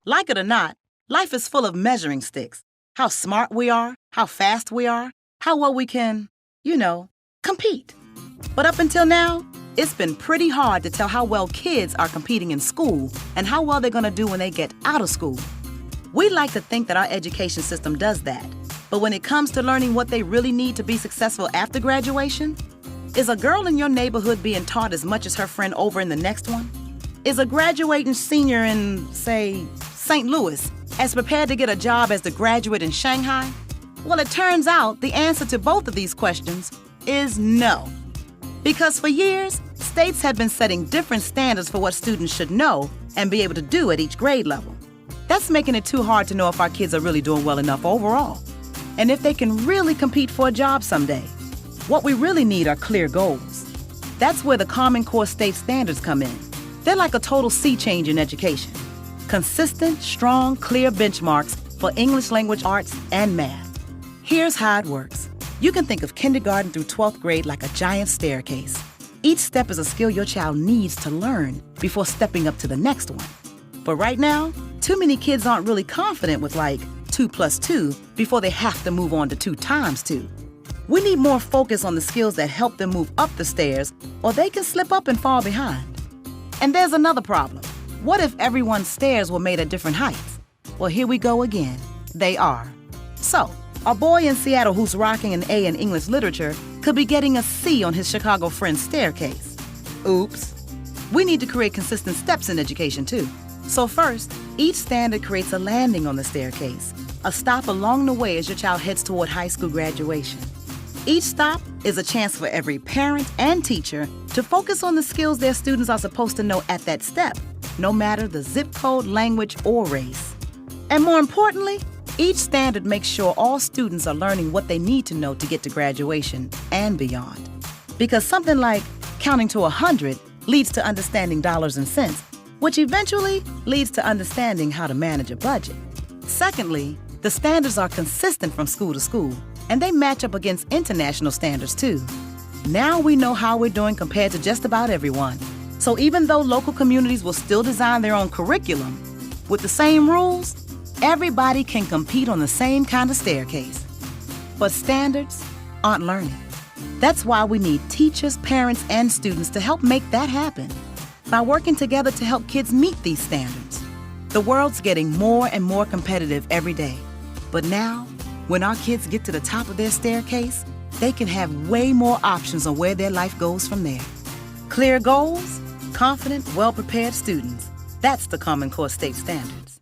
Like it or not, life is full of measuring sticks. How smart we are, how fast we are, how well we can, compete. But up until now, it's been pretty hard to tell how well kids are competing in school and how well they're going to do when they get out of school. We like to think that our education system does that. But when it comes to learning what they really need to be successful after graduation, is a girl in your neighborhood being taught as much as her friend over in the next one? Is a graduating senior in, say, St. Louis as prepared to get a job as the graduate in Shanghai? Well, it turns out the answer to both of these questions is no. Because for years, states have been setting different standards for what students should know and be able to do at each grade level. That's making it too hard to know if our kids are really doing well enough overall, and if they can really compete for a job someday. What we really need are clear goals. That's where the Common Core state standards come in. They're like a total sea change in education. Consistent, strong, clear benchmarks for English language arts and math. Here's how it works. You can think of kindergarten through 12th grade like a giant staircase. Each step is a skill your child needs to learn before stepping up to the next one. But right now, too many kids aren't really confident with 2 + 2 before they have to move on to 2 × 2. We need more focus on the skills that help them move up the stairs, or they can slip up and fall behind. And there's another problem. What if everyone's stairs were made at different heights? Well, here we go again. They are. So, a boy in Seattle who's rocking an A in English literature could be getting a C on his Chicago friend's staircase. Oops. We need to create consistent steps in education, too. So first, each standard creates a landing on the staircase, a stop along the way as your child heads toward high school graduation. Each stop is a chance for every parent and teacher to focus on the skills their students are supposed to know at that step, no matter the zip code, language, or race. And more importantly, each standard makes sure all students are learning what they need to know to get to graduation and beyond. Because something like counting to 100 leads to understanding dollars and cents, which eventually leads to understanding how to manage a budget. Secondly, the standards are consistent from school to school, and they match up against international standards too. Now we know how we're doing compared to just about everyone. So even though local communities will still design their own curriculum, with the same rules, everybody can compete on the same kind of staircase. But standards aren't learning. That's why we need teachers, parents, and students to help make that happen by working together to help kids meet these standards. The world's getting more and more competitive every day. But now, when our kids get to the top of their staircase, they can have way more options on where their life goes from there. Clear goals, confident, well-prepared students. That's the Common Core state standards.